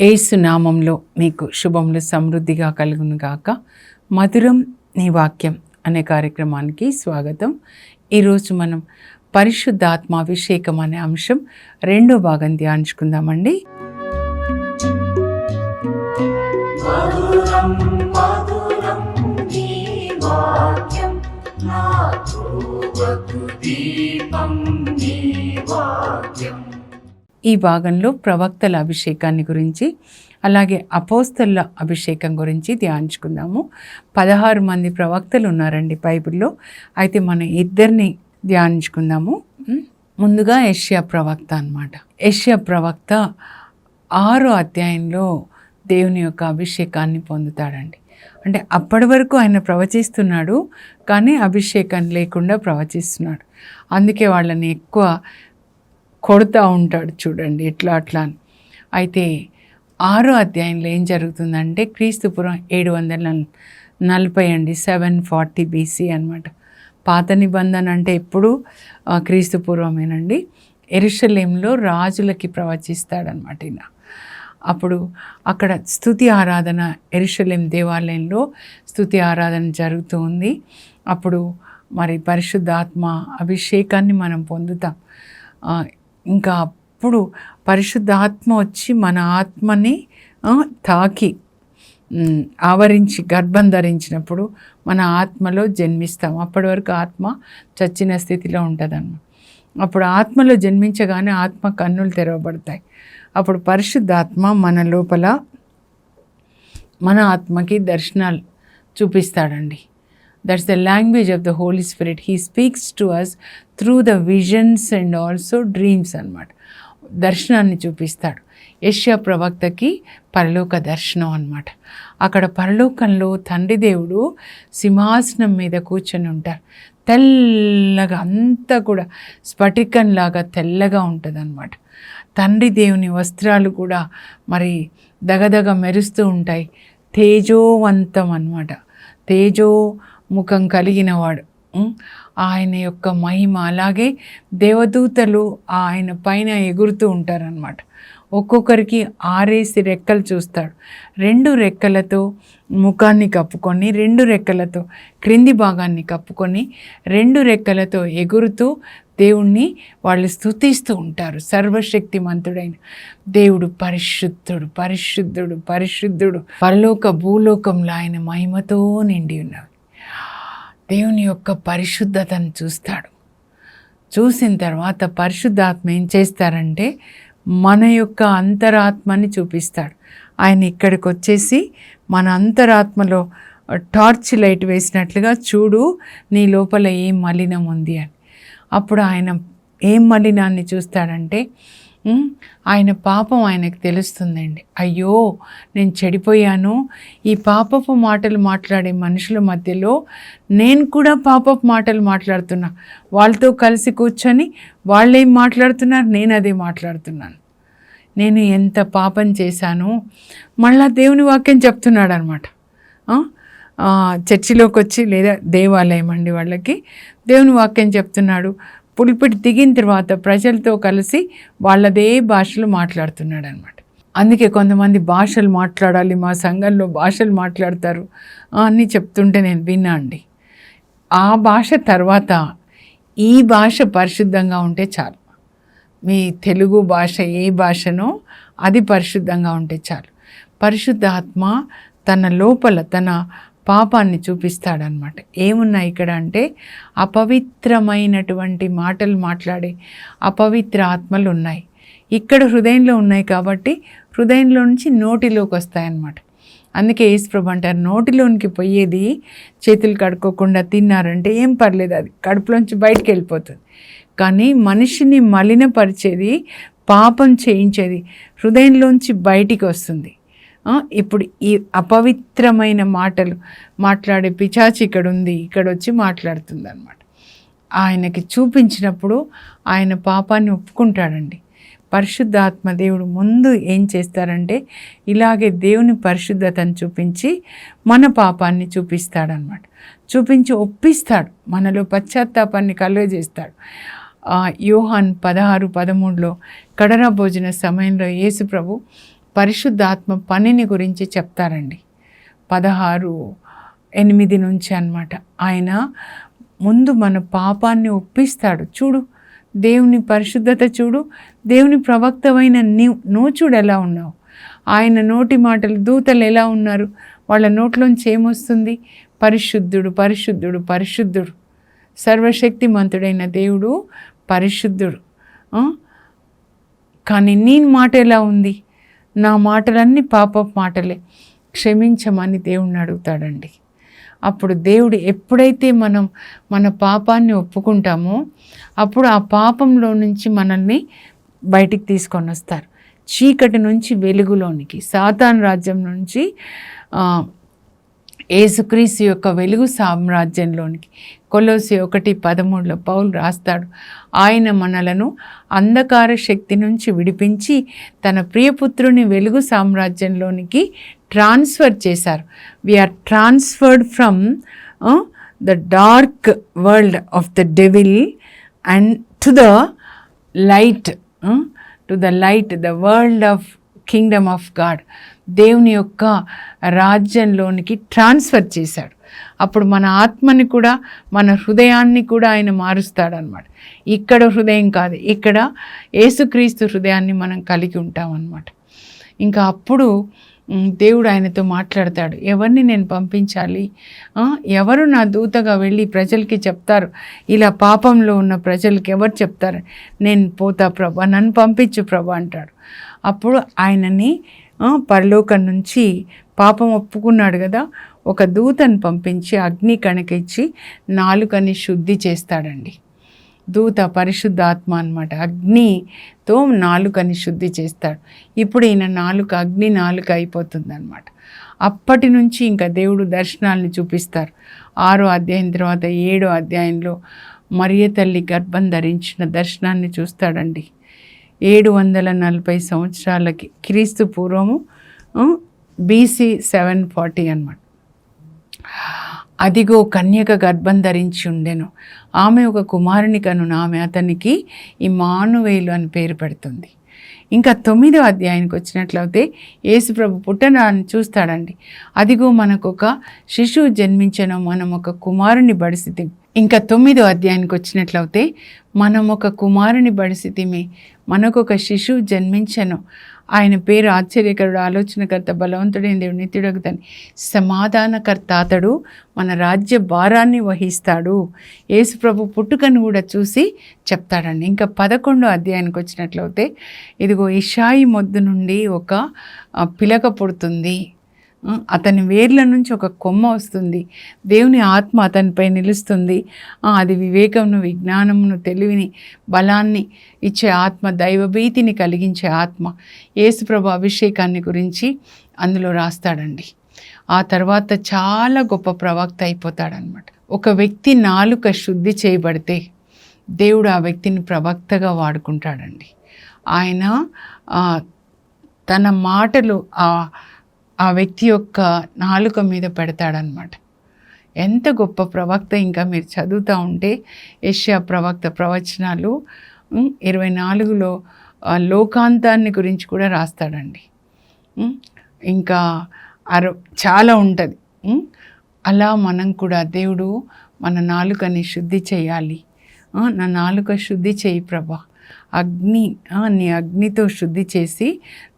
యేసు నామంలో మీకు శుభములు సమృద్ధిగా కలుగును గాక. మధురం నీ వాక్యం అనే కార్యక్రమానికి స్వాగతం. ఈరోజు మనం పరిశుద్ధాత్మాభిషేకం అనే అంశం 2వ భాగం ధ్యానించుకుందామండి. ఈ భాగంలో ప్రవక్తల అభిషేకాన్ని గురించి, అలాగే అపోస్తలుల అభిషేకం గురించి ధ్యానించుకుందాము. 16 మంది ప్రవక్తలు ఉన్నారండి బైబిల్లో. అయితే మనం ఇద్దరిని ధ్యానించుకుందాము. ముందుగా యెషయా ప్రవక్త అన్నమాట. యెషయా ప్రవక్త 6వ అధ్యాయంలో దేవుని యొక్క అభిషేకాన్ని పొందుతాడండి. అంటే అప్పటి వరకు ఆయన ప్రవచిస్తున్నాడు, కానీ అభిషేకం లేకుండా ప్రవచిస్తున్నాడు. అందుకే వాళ్ళని ఎక్కువ కొడుతూ ఉంటాడు చూడండి, ఇట్లా అట్లా అని. అయితే 6వ అధ్యాయంలో ఏం జరుగుతుందంటే, క్రీస్తుపురం 740 అండి, 740 BC అనమాట. పాత నిబంధన అంటే ఎప్పుడు క్రీస్తుపూర్వమేనండి. యెరూషలేములో రాజులకి ప్రవచిస్తాడనమాట ఈయన. అప్పుడు అక్కడ స్తుతి ఆరాధన, యెరూషలేం దేవాలయంలో స్తుతి ఆరాధన జరుగుతూ ఉంది. అప్పుడు మరి పరిశుద్ధాత్మ అభిషేకాన్ని మనం పొందుతాం. ఇంకా అప్పుడు పరిశుద్ధాత్మ వచ్చి మన ఆత్మని తాకి ఆవరించి గర్భం ధరించినప్పుడు మన ఆత్మలో జన్మిస్తాం. అప్పటి వరకు ఆత్మ చచ్చిన స్థితిలో ఉంటుందన్నమాట. అప్పుడు ఆత్మలో జన్మించగానే ఆత్మ కన్నులు తెరవబడతాయి. అప్పుడు పరిశుద్ధాత్మ మన లోపల మన ఆత్మకి దర్శనాలు చూపిస్తాడండి. That's the language of the Holy Spirit. He speaks to us through the visions and also dreams అన్నమాట. దర్శనాన్ని చూపిస్తాడు. యెషయా ప్రవక్తకి పరలోక దర్శనం అన్నమాట. అక్కడ పరలోకంలో తండ్రి దేవుడు సింహాసనం మీద కూర్చొని ఉంటారు. తెల్లగా, అంతా కూడా స్ఫటికంలాగా తెల్లగా ఉంటుంది అన్నమాట. తండ్రి దేవుని వస్త్రాలు కూడా మరి దగదగ మెరుస్తూ ఉంటాయి. తేజోవంతం అన్నమాట. తేజో ముఖం కలిగిన వాడు ఆయన యొక్క మహిమ. అలాగే దేవదూతలు ఆయన పైన ఎగురుతూ ఉంటారనమాట. ఒక్కొక్కరికి 6 రెక్కలు చూస్తాడు. 2 రెక్కలతో ముఖాన్ని కప్పుకొని, 2 రెక్కలతో క్రింది భాగాన్ని కప్పుకొని, 2 రెక్కలతో ఎగురుతూ దేవుణ్ణి వాళ్ళు స్తుతిస్తూ ఉంటారు. సర్వశక్తిమంతుడైన దేవుడు పరిశుద్ధుడు, పరిశుద్ధుడు, పరిశుద్ధుడు. పరలోక భూలోకంలో ఆయన మహిమతో నిండి ఉన్నవి. దేవుని యొక్క పరిశుద్ధతను చూస్తాడు. చూసిన తర్వాత పరిశుద్ధాత్మ ఏం చేస్తారంటే మన యొక్క అంతరాత్మని చూపిస్తాడు. ఆయన ఇక్కడికి వచ్చేసి మన అంతరాత్మలో టార్చ్ లైట్ వేసినట్లుగా, చూడు నీ లోపల ఏం మలినం ఉంది అని. అప్పుడు ఆయన ఏం మలినాన్ని చూస్తాడంటే, ఆయన పాపం ఆయనకు తెలుస్తుందండి. అయ్యో నేను చెడిపోయాను, ఈ పాపపు మాటలు మాట్లాడే మనుషుల మధ్యలో నేను కూడా పాపపు మాటలు మాట్లాడుతున్నా. వాళ్ళతో కలిసి కూర్చొని వాళ్ళేం మాట్లాడుతున్నారు, నేను అదే మాట్లాడుతున్నాను. నేను ఎంత పాపం చేశాను. మళ్ళా దేవుని వాక్యం చెప్తున్నాడు అనమాట. చర్చిలోకి వచ్చి, లేదా దేవాలయం అండి వాళ్ళకి, దేవుని వాక్యం చెప్తున్నాడు. పులిపిటి దిగిన తర్వాత ప్రజలతో కలిసి వాళ్ళదే భాషలు మాట్లాడుతున్నాడు అనమాట. అందుకే కొంతమంది భాషలు మాట్లాడాలి, మా సంఘంలో భాషలు మాట్లాడతారు అని చెప్తుంటే నేను విన్నా అండి. ఆ భాష తర్వాత ఈ భాష పరిశుద్ధంగా ఉంటే చాలు. మీ తెలుగు భాష ఏ భాషనో అది పరిశుద్ధంగా ఉంటే చాలు. పరిశుద్ధాత్మ తన లోపల తన పాపాన్ని చూపిస్తాడనమాట. ఏమున్నాయి ఇక్కడ అంటే, అపవిత్రమైనటువంటి మాటలు మాట్లాడే అపవిత్ర ఆత్మలు ఉన్నాయి. ఇక్కడ హృదయంలో ఉన్నాయి కాబట్టి హృదయంలో నుంచి నోటిలోకి వస్తాయన్నమాట. అందుకే యేసుప్రభు అంటారు, నోటిలోనికి పోయేది చేతులు కడుక్కోకుండా తిన్నారంటే ఏం పర్లేదు, అది కడుపులోంచి బయటికి వెళ్ళిపోతుంది. కానీ మనిషిని మలినపరిచేది, పాపం చేయించేది హృదయంలోంచి బయటికి వస్తుంది. ఇప్పుడు ఈ అపవిత్రమైన మాటలు మాట్లాడే పిశాచి ఇక్కడ ఉంది, ఇక్కడ వచ్చి మాట్లాడుతుంది అన్నమాట. ఆయనకి చూపించినప్పుడు ఆయన పాపాన్ని ఒప్పుకుంటాడండి. పరిశుద్ధాత్మ దేవుడు ముందు ఏం చేస్తారంటే ఇలాగే దేవుని పరిశుద్ధతను చూపించి మన పాపాన్ని చూపిస్తాడనమాట. చూపించి ఒప్పిస్తాడు, మనలో పశ్చాత్తాపాన్ని కలుగజేస్తాడు. యోహాన్ 16:13 కడన భోజన సమయంలో యేసు ప్రభు పరిశుద్ధాత్మ పనిని గురించి చెప్తారండి. 16:8 నుంచి అన్నమాట. ఆయన ముందు మన పాపాన్ని ఒప్పిస్తాడు. చూడు దేవుని పరిశుద్ధత, చూడు దేవుని ప్రవక్తమైన నువ్వు చూడు ఎలా ఉన్నావు. ఆయన నోటి మాటలు, దూతలు ఎలా ఉన్నారు, వాళ్ళ నోట్లోంచి ఏమొస్తుంది? పరిశుద్ధుడు, పరిశుద్ధుడు, పరిశుద్ధుడు. సర్వశక్తిమంతుడైన దేవుడు పరిశుద్ధుడు. కానీ నీ మాట ఎలా ఉంది? నా మాటలన్నీ పాప మాటలే, క్షమించమని దేవుణ్ణి అడుగుతాడండి. అప్పుడు దేవుడు ఎప్పుడైతే మనం మన పాపాన్ని ఒప్పుకుంటామో అప్పుడు ఆ పాపంలో నుంచి మనల్ని బయటికి తీసుకొని వస్తారు. చీకటి నుంచి వెలుగులోనికి, సాతాను రాజ్యం నుంచి యేసుక్రీస్తు యొక్క వెలుగు సామ్రాజ్యంలోనికి. కొలోసి 1:13 పౌలు రాస్తాడు, ఆయన మనలను అంధకార శక్తి నుంచి విడిపించి తన ప్రియపుత్రుని వెలుగు సామ్రాజ్యంలోనికి ట్రాన్స్ఫర్ చేశారు. We are transferred from the dark world of the devil and to the light, the world of kingdom of God. దేవుని యొక్క రాజ్యంలోనికి ట్రాన్స్ఫర్ చేశాడు. అప్పుడు మన ఆత్మని కూడా మన హృదయాన్ని కూడా ఆయన మారుస్తాడనమాట. ఇక్కడ హృదయం కాదు, ఇక్కడ యేసుక్రీస్తు హృదయాన్ని మనం కలిగి ఉంటాం అన్నమాట. ఇంకా అప్పుడు దేవుడు ఆయనతో మాట్లాడతాడు, ఎవరిని నేను పంపించాలి, ఎవరు నా దూతగా వెళ్ళి ప్రజలకి చెప్తారు, ఇలా పాపంలో ఉన్న ప్రజలకి ఎవరు చెప్తారు? నేను పోతా ప్రభా, నన్ను పంపించు ప్రభా అంటాడు. అప్పుడు ఆయనని పరలోకం నుంచి పాపం ఒప్పుకున్నాడు కదా, ఒక దూతను పంపించి అగ్ని కణకిచ్చి నాలుకని శుద్ధి చేస్తాడండి. దూత పరిశుద్ధాత్మ అన్నమాట. అగ్నితో నాలుకని శుద్ధి చేస్తాడు. ఇప్పుడు ఈయన నాలుక అగ్ని నాలుక అయిపోతుంది అన్నమాట. అప్పటి నుంచి ఇంకా దేవుడు దర్శనాల్ని చూపిస్తారు. 6వ అధ్యాయం తర్వాత 7వ అధ్యాయంలో మరియ తల్లి గర్భం ధరించిన దర్శనాన్ని చూస్తాడండి. 740 సంవత్సరాలకి, క్రీస్తు పూర్వము BC 740 అన్నమాట. అదిగో కన్యక గర్భం ధరించి ఉండెను, ఆమె ఒక కుమారుని కనును, ఆమె అతనికి ఇమ్మానువేలు అని పేరు పెడుతుంది. ఇంకా 9వ అధ్యాయానికి వచ్చినట్లయితే యేసుప్రభు పుట్టడాన్ని చూస్తాడండి. అదిగో మనకు ఒక శిశువు జన్మించను, మనం ఒక కుమారుని బడిసితి. ఇంకా 9వ అధ్యాయానికి వచ్చినట్లయితే మనం ఒక కుమారుని బడిసితిమి, మనకొక శిశువు జన్మించను, ఆయన పేరు ఆశ్చర్యకరుడు, ఆలోచనకర్త, బలవంతుడైన దేవుడు, నిత్యుడగుతాని, సమాధానకర్త. అతడు మన రాజ్య భారాన్ని వహిస్తాడు. యేసుప్రభు పుట్టుకను కూడా చూసి చెప్తాడండి. ఇంకా 11వ అధ్యాయానికి వచ్చినట్లయితే ఇదిగో ఇషాయి మొద్దు నుండి ఒక పిలక పుడుతుంది, అతని వేర్ల నుంచి ఒక కొమ్మ వస్తుంది, దేవుని ఆత్మ అతనిపై నిలుస్తుంది. అది వివేకమును, విజ్ఞానమును, తెలివిని, బలాన్ని ఇచ్చే ఆత్మ, దైవభీతిని కలిగించే ఆత్మ. యేసుప్రభు అభిషేకాన్ని గురించి అందులో రాస్తాడండి. ఆ తర్వాత చాలా గొప్ప ప్రవక్త అయిపోతాడనమాట. ఒక వ్యక్తి నాలుక శుద్ధి చేయబడితే దేవుడు ఆ వ్యక్తిని ప్రవక్తగా వాడుకుంటాడండి. ఆయన తన మాటలు ఆ వ్యక్తి యొక్క నాలుక మీద పెడతాడనమాట. ఎంత గొప్ప ప్రవక్త! ఇంకా మీరు చదువుతూ ఉంటే యెషయా ప్రవక్త ప్రవచనాలు 24లో లోకాంతాన్ని గురించి కూడా రాస్తాడండి. ఇంకా చాలా ఉంటుంది. అలా మనం కూడా దేవుడు మన నాలుకని శుద్ధి చేయాలి. నా నాలుక శుద్ధి చేయి ప్రభా, నీ అగ్నితో శుద్ధి చేసి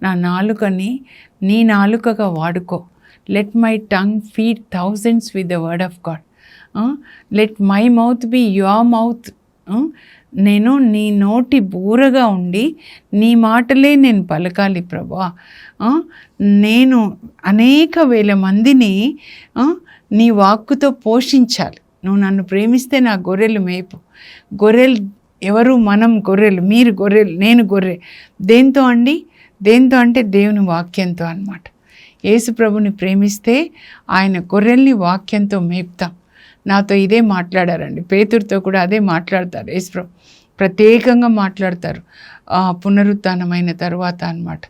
నా నాలుకని నీ నాలుకగా వాడుకో. Let my tongue feed thousands with the word of God. Let my mouth be your mouth. నేను నీ నోటి బూరగా ఉండి నీ మాటలే నేను పలకాలి ప్రభా. నేను అనేక వేల మందిని నీ వాక్కుతో పోషించాలి. నువ్వు నన్ను ప్రేమిస్తే నా గొర్రెలు మేపు. గొర్రెలు ఎవరు? మనం గొర్రెలు, మీరు గొర్రెలు, నేను గొర్రె. దేంతో అండి? దేంతో అంటే దేవుని వాక్యంతో అన్నమాట. యేసు ప్రభుని ప్రేమిస్తే ఆయన గొర్రెల్ని వాక్యంతో మేపుతాం. నాతో ఇదే మాట్లాడారండి, పేతురుతో కూడా అదే మాట్లాడతారు. యేసు ప్రభు ప్రత్యేకంగా మాట్లాడతారు పునరుత్థానమైన తర్వాత అన్నమాట.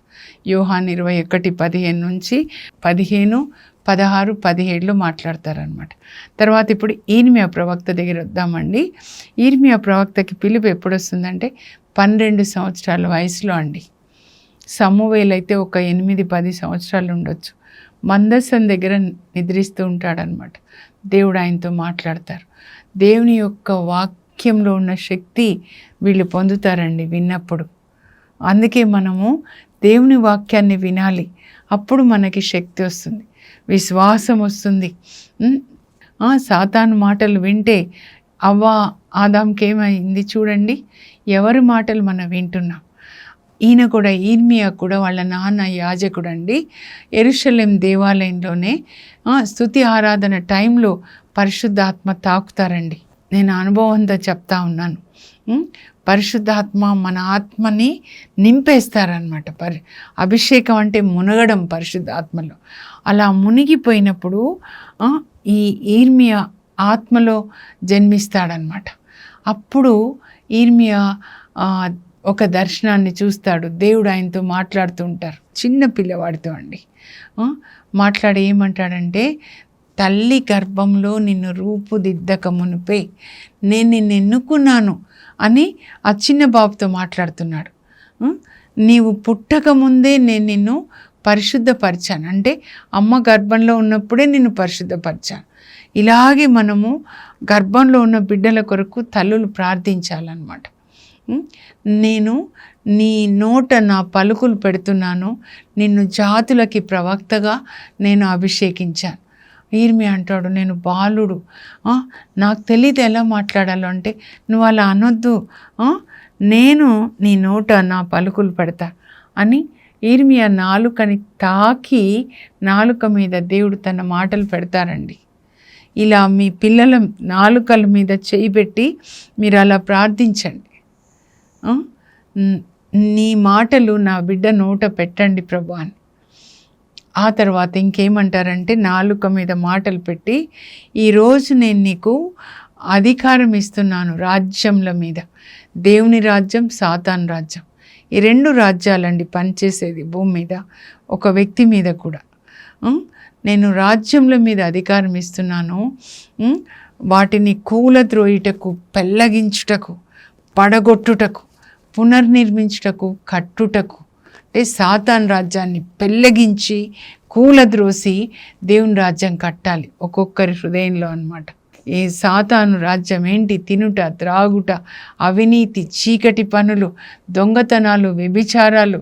యోహాను 21:15 నుంచి 15, 16-17లో మాట్లాడతారనమాట. తర్వాత ఇప్పుడు ఈర్మియా ప్రవక్త దగ్గర వద్దామండి. ఈర్మియా ప్రవక్తకి పిలుపు ఎప్పుడు వస్తుందంటే 12 సంవత్సరాల వయసులో అండి. సమూవేలు అయితే ఒక 8-10 సంవత్సరాలు ఉండొచ్చు. మందసం దగ్గర నిద్రిస్తూ ఉంటాడనమాట. దేవుడు ఆయనతో మాట్లాడతారు. దేవుని యొక్క వాక్యంలో ఉన్న శక్తి వీళ్ళు పొందుతారండి విన్నప్పుడు. అందుకే మనము దేవుని వాక్యాన్ని వినాలి. అప్పుడు మనకి శక్తి వస్తుంది, విశ్వాసం వస్తుంది. సాతాను మాటలు వింటే ఆదాంకి ఏమైంది చూడండి. ఎవరి మాటలు మనం వింటున్నాం? ఈయన కూడా, ఈర్మియా కూడా వాళ్ళ నాన్న యాజకుడు అండి. యెరూషలేం దేవాలయంలోనే స్తుతి ఆరాధన టైంలో పరిశుద్ధాత్మ తాకుతారండి. నేను అనుభవంతో చెప్తా ఉన్నాను. పరిశుద్ధాత్మ మన ఆత్మని నింపేస్తారనమాట. అభిషేకం అంటే మునగడం పరిశుద్ధాత్మలో. అలా మునిగిపోయినప్పుడు ఈ ఈర్మియా ఆత్మలో జన్మిస్తాడనమాట. అప్పుడు ఈర్మియా ఒక దర్శనాన్ని చూస్తాడు. దేవుడు ఆయనతో మాట్లాడుతూ ఉంటారు, చిన్న పిల్లవాడితో అండి. మాట్లాడి ఏమంటాడంటే, తల్లి గర్భంలో నిన్ను రూపుదిద్దక మునిపే నేను నిన్ను ఎన్నుకున్నాను అని ఆ చిన్న బాబుతో మాట్లాడుతున్నాడు. నీవు పుట్టక ముందే నేను నిన్ను పరిశుద్ధపరిచాను, అంటే అమ్మ గర్భంలో ఉన్నప్పుడే నిన్ను పరిశుద్ధపరిచాను. ఇలాగే మనము గర్భంలో ఉన్న బిడ్డల కొరకు తల్లులు ప్రార్థించాలన్నమాట. నేను నీ నోట నా పలుకులు పెడుతున్నాను, నిన్ను జాతులకి ప్రవక్తగా నేను అభిషేకించాను. ఈర్మియా అంటాడు, నేను బాలుడు, నాకు తెలియదు ఎలా మాట్లాడాలో. అంటే నువ్వు అలా అనొద్దు, నేను నీ నోట నా పలుకులు పెడతా అని ఈర్మియా నాలుకని తాకి నాలుక మీద దేవుడు తన మాటలు పెడతారండి. ఇలా మీ పిల్లల నాలుకల మీద చేయి పెట్టి మీరు అలా ప్రార్థించండి. నీ మాటలు నా బిడ్డ నోట పెట్టండి ప్రభు అని. ఆ తర్వాత ఇంకేమంటారంటే, నాలుక మీద మాటలు పెట్టి, ఈరోజు నేను నీకు అధికారం ఇస్తున్నాను రాజ్యంల మీద. దేవుని రాజ్యం, సాతాను రాజ్యం, ఈ 2 రాజ్యాలండి పనిచేసేది భూమి మీద, ఒక వ్యక్తి మీద కూడా. నేను రాజ్యముల మీద అధికారం ఇస్తున్నాను. వాటిని కూలద్రోయుటకు, పెళ్ళగించుటకు, పడగొట్టుటకు, పునర్నిర్మించుటకు, కట్టుటకు. అంటే సాతాను రాజ్యాన్ని పెళ్ళగించి కూలద్రోసి దేవుని రాజ్యం కట్టాలి ఒక్కొక్కరి హృదయంలో అన్నమాట. ఈ సాతాను రాజ్యం ఏంటి? తినుట, త్రాగుట, అవినీతి, చీకటి పనులు, దొంగతనాలు, వ్యభిచారాలు,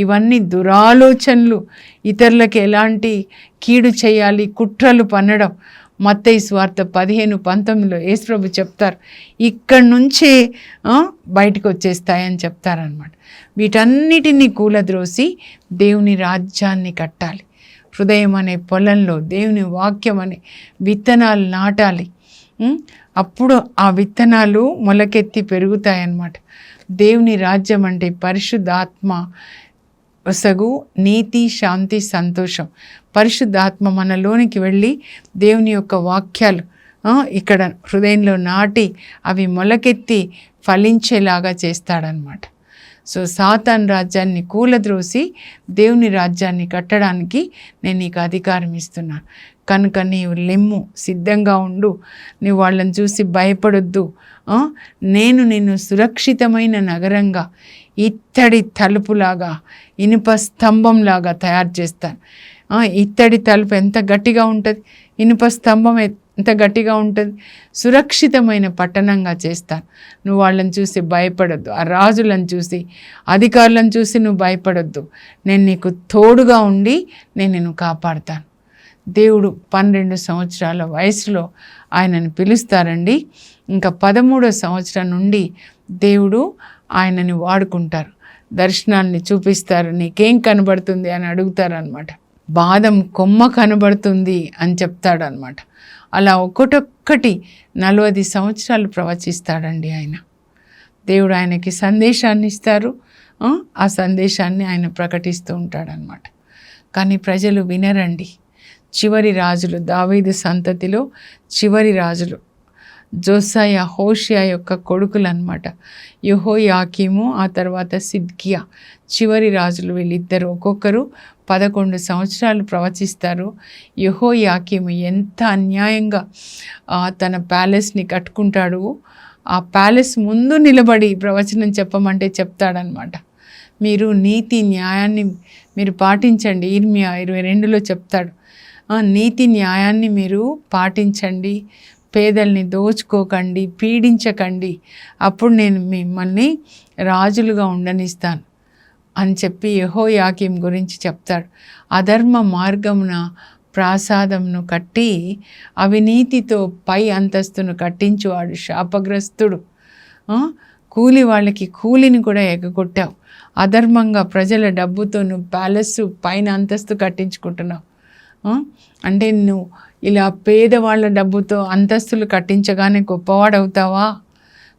ఇవన్నీ దురాలోచనలు, ఇతరులకు ఎలాంటి కీడు చేయాలి, కుట్రలు పన్నడం. మత్తయి సువార్త 15:19లో యేసుప్రభు చెప్తారు, ఇక్కడి నుంచే బయటకు వచ్చేస్తాయని చెప్తారనమాట. వీటన్నిటినీ కూలద్రోసి దేవుని రాజ్యాన్ని కట్టాలి. హృదయం అనే పొలంలో దేవుని వాక్యం అనే విత్తనాలు నాటాలి. అప్పుడు ఆ విత్తనాలు మొలకెత్తి పెరుగుతాయన్నమాట. దేవుని రాజ్యం అంటే పరిశుద్ధాత్మ వసగు నీతి, శాంతి, సంతోషం. పరిశుద్ధాత్మ మనలోనికి వెళ్ళి దేవుని యొక్క వాక్యాలు ఇక్కడ హృదయంలో నాటి అవి మొలకెత్తి ఫలించేలాగా చేస్తాడనమాట. సో సాతాను రాజ్యాన్ని కూలద్రోసి దేవుని రాజ్యాన్ని కట్టడానికి నేను నీకు అధికారం ఇస్తున్నాను. కనుక నీవు లెమ్ము, సిద్ధంగా ఉండు, నీవు వాళ్ళని చూసి భయపడొద్దు. నేను నిన్ను సురక్షితమైన నగరంగా, ఇత్తడి తలుపులాగా, ఇనుప స్తంభంలాగా తయారు చేస్తాను. ఇత్తడి తలుపు ఎంత గట్టిగా ఉంటుంది, ఇనుప స్తంభం ఎంత గట్టిగా ఉంటుంది. సురక్షితమైన పట్టణంగా చేస్తాను. నువ్వు వాళ్ళని చూసి భయపడొద్దు, ఆ రాజులను చూసి, అధికారులను చూసి నువ్వు భయపడొద్దు. నేను నీకు తోడుగా ఉండి నేను నిన్ను కాపాడుతాను. దేవుడు 12 సంవత్సరాల వయసులో ఆయనను పిలుస్తారండి. ఇంకా 13వ సంవత్సరం నుండి దేవుడు ఆయనని వాడుకుంటారు. దర్శనాల్ని చూపిస్తారు. నీకేం కనబడుతుంది అని అడుగుతారనమాట. బాదం కొమ్మ కనబడుతుంది అని చెప్తాడనమాట. అలా ఒక్కొక్కటి 40 సంవత్సరాలు ప్రవచిస్తాడండి ఆయన. దేవుడు ఆయనకి సందేశాన్ని ఇస్తారు. ఆ సందేశాన్ని ఆయన ప్రకటిస్తూ ఉంటాడనమాట. కానీ ప్రజలు వినరండి. చివరి రాజులు, దావీదు సంతతిలో చివరి రాజులు జోసాయ హోషియా యొక్క కొడుకులు అనమాట. యెహోయాకీము, ఆ తర్వాత సిద్కియా, చివరి రాజులు వీళ్ళిద్దరు. ఒక్కొక్కరు 11 సంవత్సరాలు ప్రవచిస్తారు. యెహోయాకీము ఎంత అన్యాయంగా తన ప్యాలెస్ని కట్టుకుంటాడు. ఆ ప్యాలెస్ ముందు నిలబడి ప్రవచనం చెప్పమంటే చెప్తాడనమాట. మీరు నీతి న్యాయాన్ని మీరు పాటించండి. ఇర్మియా 22లో చెప్తాడు, నీతి న్యాయాన్ని మీరు పాటించండి, పేదల్ని దోచుకోకండి, పీడించకండి, అప్పుడు నేను మిమ్మల్ని రాజులుగా ఉండనిస్తాను అని చెప్పి యెహోయాకీం గురించి చెప్తాడు. అధర్మ మార్గమున ప్రాసాదంను కట్టి అవినీతితో పై అంతస్తును కట్టించువాడు శాపగ్రస్తుడు. కూలి వాళ్ళకి కూలిని కూడా ఎగగొట్టావు. అధర్మంగా ప్రజల డబ్బుతో నువ్వు ప్యాలెస్ పైన అంతస్తు కట్టించుకుంటున్నావు. అంటే నువ్వు ఇలా పేదవాళ్ళ డబ్బుతో అంతస్తులు కట్టించగానే గొప్పవాడవుతావా?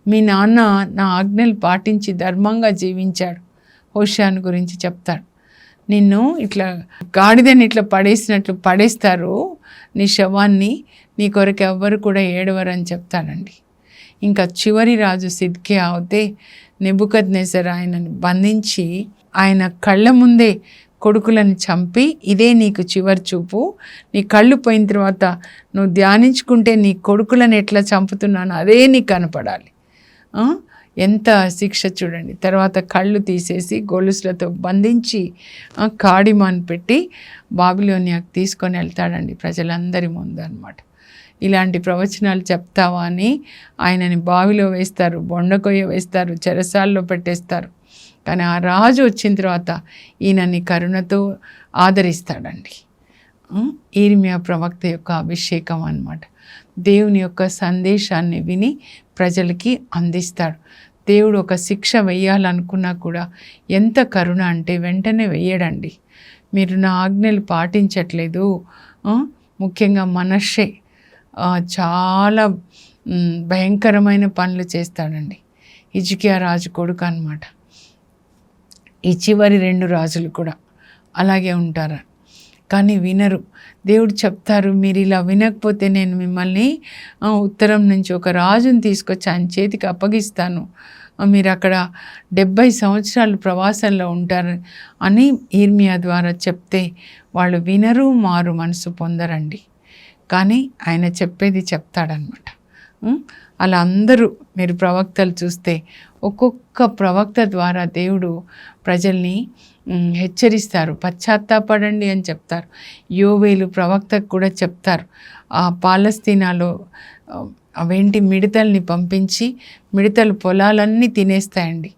మీ నాన్న నా ఆజ్ఞలు పాటించి ధర్మంగా జీవించాడు. హోషేయాను గురించి చెప్తాడు. నిన్ను ఇట్లా గాడిదని ఇట్లా పడేసినట్లు పడేస్తారు, నీ శవాన్ని, నీ కొరకు ఎవ్వరు కూడా ఏడవరని చెప్తాడండి. ఇంకా చివరి రాజు సిద్కియా అవుతే నెబుకద్నెజర్ ఆయనని బంధించి ఆయన కళ్ళ ముందే కొడుకులను చంపి, ఇదే నీకు చివరి చూపు, నీ కళ్ళు పోయిన తర్వాత నువ్వు ధ్యానించుకుంటే నీ కొడుకులను ఎట్లా చంపుతున్నాను అదే నీకు కనపడాలి. ఎంత శిక్ష చూడండి. తర్వాత కళ్ళు తీసేసి గొలుసులతో బంధించి కాడిమాన్ పెట్టి బాబిలోనియాకు తీసుకొని వెళ్తాడండి ప్రజలందరి ముందు అనమాట. ఇలాంటి ప్రవచనాలు చెప్తావా అని ఆయనని బావిలో వేస్తారు, బొండకొయ్య వేస్తారు, చెరసాల్లో పెట్టేస్తారు. కానీ ఆ రాజు వచ్చిన తర్వాత ఈయనని కరుణతో ఆదరిస్తాడండి. ఇర్మియా ప్రవక్త యొక్క అభిషేకం అన్నమాట. దేవుని యొక్క సందేశాన్ని విని ప్రజలకి అందిస్తాడు. దేవుడు ఒక శిక్ష వేయాలనుకున్నా కూడా ఎంత కరుణ అంటే వెంటనే వేయడండి. మీరు నా ఆజ్ఞలు పాటించట్లేదు. ముఖ్యంగా మనష్షే చాలా భయంకరమైన పనులు చేస్తాడండి. హిజ్కియా రాజు కొడుకు అన్నమాట. ఈ చివరి 2 రాజులు కూడా అలాగే ఉంటారు. కానీ వినరు. దేవుడు చెప్తారు, మీరు ఇలా వినకపోతే నేను మిమ్మల్ని ఉత్తరం నుంచి ఒక రాజుని తీసుకొచ్చి ఆయన చేతికి అప్పగిస్తాను, మీరు అక్కడ 70 సంవత్సరాలు ప్రవాసంలో ఉంటారు అని ఇర్మియా ద్వారా చెప్తే వాళ్ళు వినరు, మారు మనసు పొందరండి. కానీ ఆయన చెప్పేది చెప్తాడనమాట. అలా అందరూ మీరు ప్రవక్తలు చూస్తే ఒక్కొక్క ప్రవక్త ద్వారా దేవుడు ప్రజల్ని హెచ్చరిస్తారు, పశ్చాత్తాపడండి అని చెప్తారు. యోవేలు ప్రవక్తకు కూడా చెప్తారు. ఆ పాలస్తీనాలో అవేంటి మిడతల్ని పంపించి మిడతలు పొలాలన్నీ తినేస్తాయండి.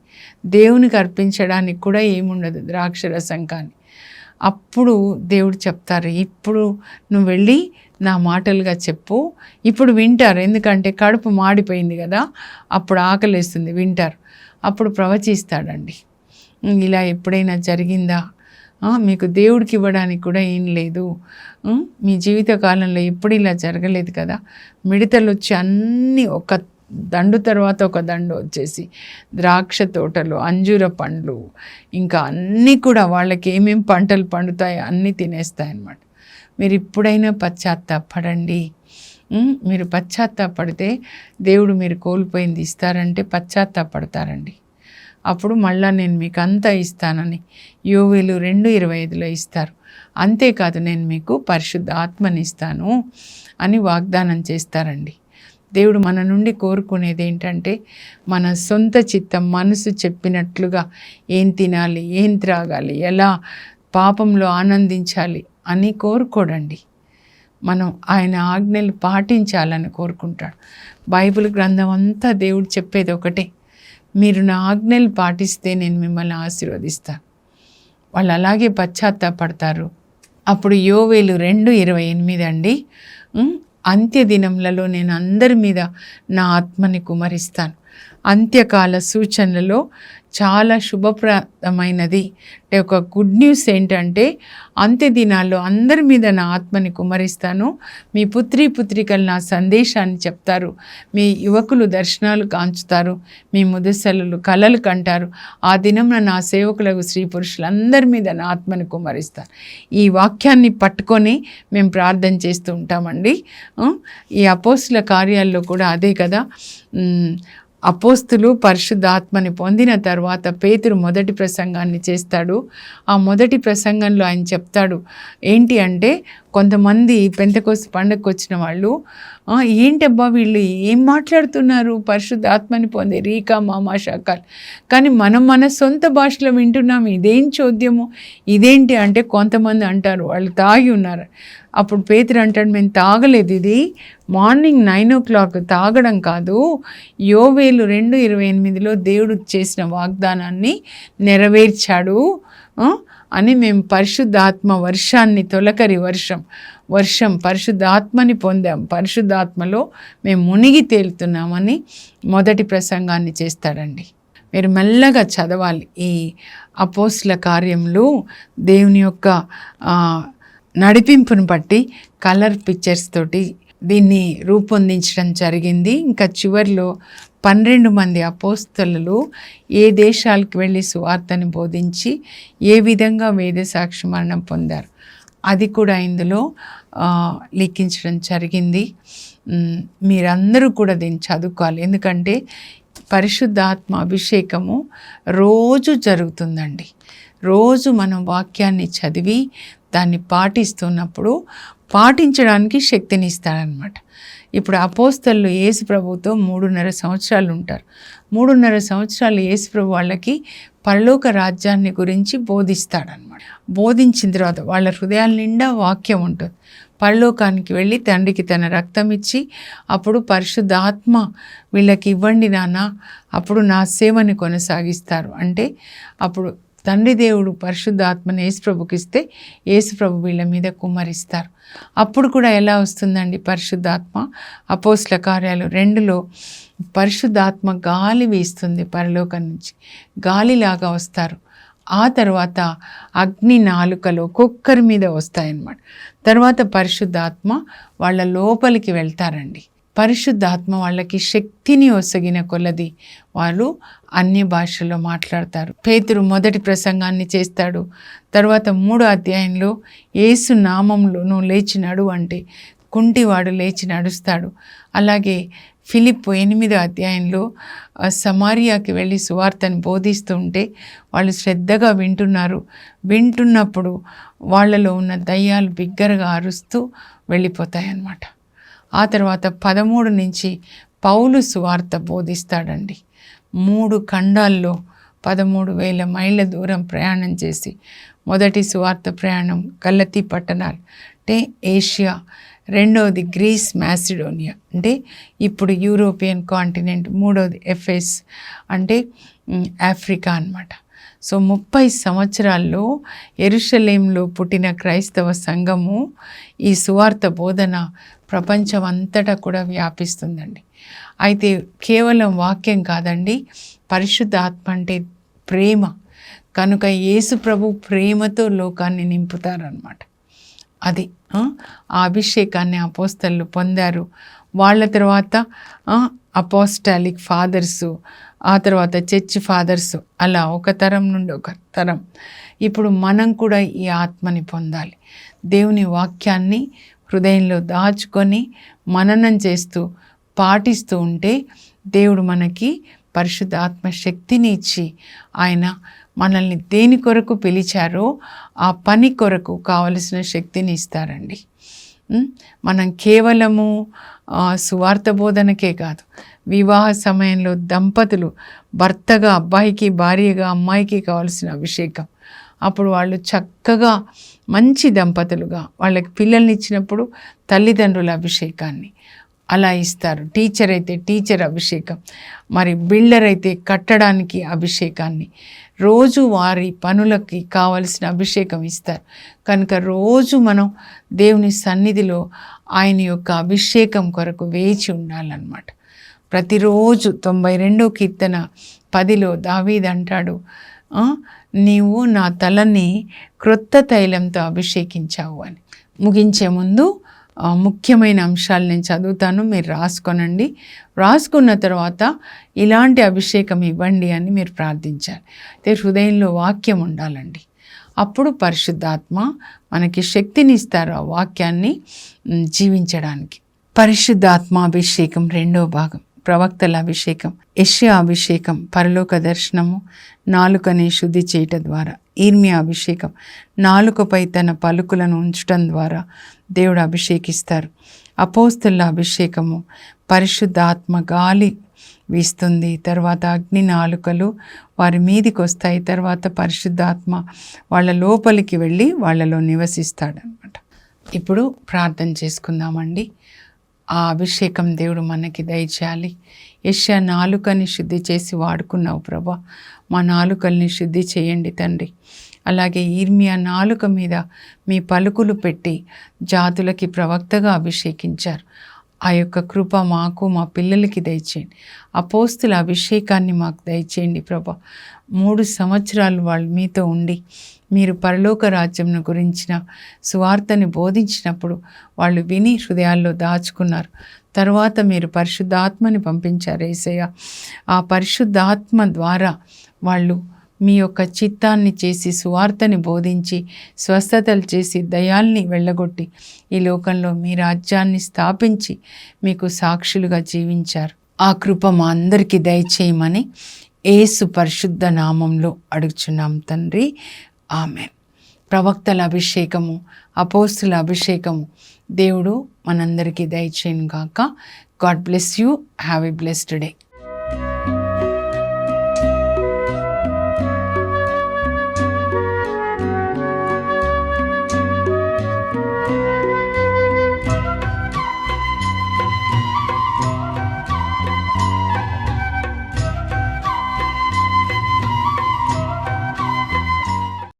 దేవునికి అర్పించడానికి కూడా ఏముండదు, ద్రాక్షరసం కానీ. అప్పుడు దేవుడు చెప్తారు, ఇప్పుడు నువ్వు వెళ్ళి నా మాటలుగా చెప్పు. ఇప్పుడు వింటారు, ఎందుకంటే కడుపు మాడిపోయింది కదా, అప్పుడు ఆకలేస్తుంది, వింటారు. అప్పుడు ప్రవచిస్తాడండి. ఇలా ఎప్పుడైనా జరిగిందా? మీకు దేవుడికి ఇవ్వడానికి కూడా ఏం లేదు, మీ జీవిత కాలంలో ఎప్పుడు ఇలా జరగలేదు కదా. మిడతలు వచ్చి అన్నీ ఒక దండు తర్వాత ఒక దండు వచ్చేసి ద్రాక్ష తోటలు, అంజూర పండ్లు, ఇంకా అన్నీ కూడా వాళ్ళకి ఏమేం పంటలు పండుతాయో అన్నీ తినేస్తాయన్నమాట. మీరు ఇప్పుడైనా పశ్చాత్తాపడండి. మీరు పశ్చాత్తాపడితే దేవుడు మీరు కోల్పోయింది ఇస్తారంటే పశ్చాత్తాపడతారండి. అప్పుడు మళ్ళా నేను మీకు అంతా ఇస్తానని యోవేలు 2:25లో ఇస్తారు. అంతేకాదు నేను మీకు పరిశుద్ధ ఆత్మని ఇస్తాను అని వాగ్దానం చేస్తారండి. దేవుడు మన నుండి కోరుకునేది ఏంటంటే మన సొంత చిత్తం, మనసు చెప్పినట్లుగా ఏం తినాలి, ఏం త్రాగాలి, ఎలా పాపంలో ఆనందించాలి అని కోరుకోడండి. మనం ఆయన ఆజ్ఞలు పాటించాలని కోరుకుంటాడు. బైబిల్ గ్రంథం అంతా దేవుడు చెప్పేది ఒకటే, మీరు నా ఆజ్ఞలు పాటిస్తే నేను మిమ్మల్ని ఆశీర్వదిస్తాను. వాళ్ళు అలాగే పశ్చాత్తాపడతారు. అప్పుడు యోవేలు 2:28 అండి, అంత్య దినములలో నేను అందరి మీద నా ఆత్మని కుమరిస్తాను. అంత్యకాల సూచనలలో చాలా శుభప్రదమైనది. అంటే ఒక గుడ్ న్యూస్ ఏంటంటే, అంత్య దినాల్లో అందరి మీద నా ఆత్మని కుమ్మరిస్తాను, మీ పుత్రికలు నా సందేశాన్ని చెప్తారు, మీ యువకులు దర్శనాలు కాంచుతారు, మీ ముదుసలు కలలు కంటారు, ఆ దినంన నా సేవకులకు స్త్రీ పురుషులందరి మీద నా ఆత్మని కుమ్మరిస్తాను. ఈ వాక్యాన్ని పట్టుకొని మేము ప్రార్థన చేస్తూ ఉంటామండి. ఈ అపోస్తుల కార్యాల్లో కూడా అదే కదా. అపోస్తులు పరిశుద్ధాత్మని పొందిన తర్వాత పేతురు మొదటి ప్రసంగాన్ని చేస్తాడు. ఆ మొదటి ప్రసంగంలో ఆయన చెప్తాడు ఏంటి అంటే, కొంతమంది పెంతెకోస్తు పండగకు వచ్చిన వాళ్ళు, ఏంటబ్బా వీళ్ళు ఏం మాట్లాడుతున్నారు, పరిశుద్ధాత్మని పొందే రీకా మామా శాఖలు, కానీ మనం మన సొంత భాషలో వింటున్నాం, ఇదేం చోద్యము, ఇదేంటి అంటే కొంతమంది అంటారు వాళ్ళు తాగి ఉన్నారు. అప్పుడు పేతురు అంటాడు, మేము తాగలేదు, ఇది మార్నింగ్ 9 o'clock తాగడం కాదు, యోవేలు 2:28 దేవుడు చేసిన వాగ్దానాన్ని నెరవేర్చాడు అని మేము పరిశుద్ధాత్మ వర్షాన్ని, తొలకరి వర్షం పరిశుద్ధాత్మని పొందాం, పరిశుద్ధాత్మలో మేము మునిగి తేలుతున్నామని మొదటి ప్రసంగాన్ని చేస్తాడండి. మీరు మెల్లగా చదవాలి. ఈ అపోస్తుల కార్యంలో దేవుని యొక్క నడిపింపును బట్టి కలర్ పిక్చర్స్ తోటి దీన్ని రూపొందించడం జరిగింది. ఇంకా చివరిలో 12 మంది అపోస్తలులు ఏ దేశాలకు వెళ్ళి సువార్తని బోధించి ఏ విధంగా వేద సాక్షి మరణం పొందారు అది కూడా ఇందులో లిఖించడం జరిగింది. మీరందరూ కూడా దీన్ని చదువుకోవాలి, ఎందుకంటే పరిశుద్ధాత్మ అభిషేకము రోజు జరుగుతుందండి. రోజు మనం వాక్యాన్ని చదివి దాన్ని పాటిస్తున్నప్పుడు పాటించడానికి శక్తిని ఇస్తాడనమాట. ఇప్పుడు అపోస్తలు యేసు ప్రభుతో 3.5 సంవత్సరాలు ఉంటారు. 3.5 సంవత్సరాలు యేసు ప్రభు వాళ్ళకి పరలోక రాజ్యాన్ని గురించి బోధిస్తాడనమాట. బోధించిన తర్వాత వాళ్ళ హృదయాల నిండా వాక్యం ఉంటుంది. పరలోకానికి వెళ్ళి తండ్రికి తన రక్తం ఇచ్చి, అప్పుడు పరిశుద్ధాత్మ వీళ్ళకి ఇవ్వండి నాన్న, అప్పుడు నా సేవని కొనసాగిస్తారు అంటే, అప్పుడు తండ్రి దేవుడు పరిశుద్ధాత్మని యేసుప్రభుకి ఇస్తే యేసుప్రభు వీళ్ళ మీద కుమ్మరిస్తారు. అప్పుడు కూడా ఎలా వస్తుందండి పరిశుద్ధాత్మ? అపోస్తల కార్యాలు 2లో పరిశుద్ధాత్మ గాలి వీస్తుంది, పరలోకం నుంచి గాలిలాగా వస్తారు. ఆ తర్వాత అగ్ని నాలుకలు ఒక్కొక్కరి మీద వస్తాయన్నమాట. తర్వాత పరిశుద్ధాత్మ వాళ్ళ లోపలికి వెళ్తారండి. పరిశుద్ధాత్మ వాళ్ళకి శక్తిని ఒసగిన కొలది వాళ్ళు అన్య భాషల్లో మాట్లాడతారు. పేతురు మొదటి ప్రసంగాన్ని చేస్తాడు. తర్వాత 3వ అధ్యాయంలో యేసు నామంలో నువ్వు లేచి నడు అంటే కుంటివాడు లేచి నడుస్తాడు. అలాగే ఫిలిప్పు 8వ అధ్యాయంలో సమారియాకి వెళ్ళి సువార్తను బోధిస్తూ ఉంటే వాళ్ళు శ్రద్ధగా వింటున్నప్పుడు వాళ్ళలో ఉన్న దయ్యాలు బిగ్గరగా అరుస్తూ వెళ్ళిపోతాయన్నమాట. ఆ తర్వాత 13 నుంచి పౌలు సువార్త బోధిస్తాడండి. 3 ఖండాల్లో 13,000 మైళ్ళ దూరం ప్రయాణం చేసి మొదటి సువార్త ప్రయాణం గలతీ పట్టణాలు అంటే ఏషియా, రెండవది గ్రీస్ మాసిడోనియా అంటే ఇప్పుడు యూరోపియన్ కాంటినెంట్, మూడవది ఎఫెస్ అంటే ఆఫ్రికా అన్నమాట. సో 30 సంవత్సరాల్లో యెరూషలేంలో పుట్టిన క్రైస్తవ సంఘము ఈ సువార్త బోధన ప్రపంచం అంతటా కూడా వ్యాపిస్తుందండి. అయితే కేవలం వాక్యం కాదండి, పరిశుద్ధ ఆత్మ అంటే ప్రేమ కనుక యేసు ప్రభు ప్రేమతో లోకాన్ని నింపుతారనమాట. అది ఆ అభిషేకాన్ని అపోస్తలు పొందారు. వాళ్ళ తర్వాత అపోస్టాలిక్ ఫాదర్సు, ఆ తర్వాత చర్చ్ ఫాదర్సు, అలా ఒక తరం నుండి ఒక తరం. ఇప్పుడు మనం కూడా ఈ ఆత్మని పొందాలి. దేవుని వాక్యాన్ని హృదయంలో దాచుకొని మననం చేస్తూ పాటిస్తూ ఉంటే దేవుడు మనకి పరిశుద్ధ ఆత్మ శక్తిని ఇచ్చి ఆయన మనల్ని దేని కొరకు పిలిచారో ఆ పని కొరకు కావలసిన శక్తిని ఇస్తారండి. మనం కేవలము సువార్త బోధనకే కాదు, వివాహ సమయంలో దంపతులు భర్తగా అబ్బాయికి, భార్యగా అమ్మాయికి కావలసిన అభిషేకం, అప్పుడు వాళ్ళు చక్కగా మంచి దంపతులుగా వాళ్ళకి పిల్లల్ని ఇచ్చినప్పుడు తల్లిదండ్రుల అభిషేకాన్ని అలా ఇస్తారు. టీచర్ అయితే టీచర్ అభిషేకం, మరి బిల్డర్ అయితే కట్టడానికి అభిషేకాన్ని, రోజు వారి పనులకి కావలసిన అభిషేకం ఇస్తారు. కనుక రోజు మనం దేవుని సన్నిధిలో ఆయన యొక్క అభిషేకం కొరకు వేచి ఉండాలన్నమాట. ప్రతిరోజు 92వ కీర్తన 10లో దావీదు అంటాడు, నీవు నా తలని క్రొత్త తైలంతో అభిషేకించావు అని. ముగించే ముందు ముఖ్యమైన అంశాలు నేను చదువుతాను, మీరు రాసుకొనండి. రాసుకున్న తర్వాత ఇలాంటి అభిషేకం ఇవ్వండి అని మీరు ప్రార్థించాలి. అయితే హృదయంలో వాక్యం ఉండాలండి. అప్పుడు పరిశుద్ధాత్మ మనకి శక్తిని ఇస్తారు ఆ వాక్యాన్ని జీవించడానికి. పరిశుద్ధాత్మ అభిషేకం 2వ భాగం, ప్రవక్తల అభిషేకం. యెషయా అభిషేకం, పరలోక దర్శనము, నాలుకని శుద్ధి చేయటం ద్వారా. ఇర్మియా అభిషేకం, నాలుకపై తన పలుకులను ఉంచటం ద్వారా దేవుడు అభిషేకిస్తారు. అపోస్తలుల అభిషేకము, పరిశుద్ధాత్మ గాలి వీస్తుంది, తర్వాత అగ్ని నాలుకలు వారి మీదికి వస్తాయి, తర్వాత పరిశుద్ధాత్మ వాళ్ళ లోపలికి వెళ్ళి వాళ్ళలో నివసిస్తాడనమాట. ఇప్పుడు ప్రార్థన చేసుకుందామండి. ఆ అభిషేకం దేవుడు మనకి దయచేయాలి. యెషయా నాలుకని శుద్ధి చేసి వాడుకున్నావు ప్రభా, మా నాలుకల్ని శుద్ధి చేయండి తండ్రి. అలాగే ఇర్మియా నాలుక మీద మీ పలుకులు పెట్టి జాతులకి ప్రవక్తగా అభిషేకించారు. ఆ యొక్క కృప మాకు మా పిల్లలకి దయచేయండి. అపోస్తుల అభిషేకాన్ని మాకు దయచేయండి ప్రభా. 3 సంవత్సరాలు వాళ్ళు మీతో ఉండి మీరు పరలోక రాజ్యంను గురించిన సువార్తని బోధించినప్పుడు వాళ్ళు విని హృదయాల్లో దాచుకున్నారు. తర్వాత మీరు పరిశుద్ధాత్మని పంపించారు యేసయ్య. ఆ పరిశుద్ధాత్మ ద్వారా వాళ్ళు మీ యొక్క చిత్తాన్ని చేసి సువార్తని బోధించి స్వస్థతలు చేసి దయాల్ని వెళ్ళగొట్టి ఈ లోకంలో మీ రాజ్యాన్ని స్థాపించి మీకు సాక్షులుగా జీవించారు. ఆ కృప మా అందరికీ దయచేయమని యేసు పరిశుద్ధ నామంలో అడుగుచున్నాం తండ్రి, ఆమేన్. ప్రవక్తల అభిషేకము, అపోస్తుల అభిషేకము దేవుడు మనందరికీ దయచేయను గాక. God bless you. Have a blessed day.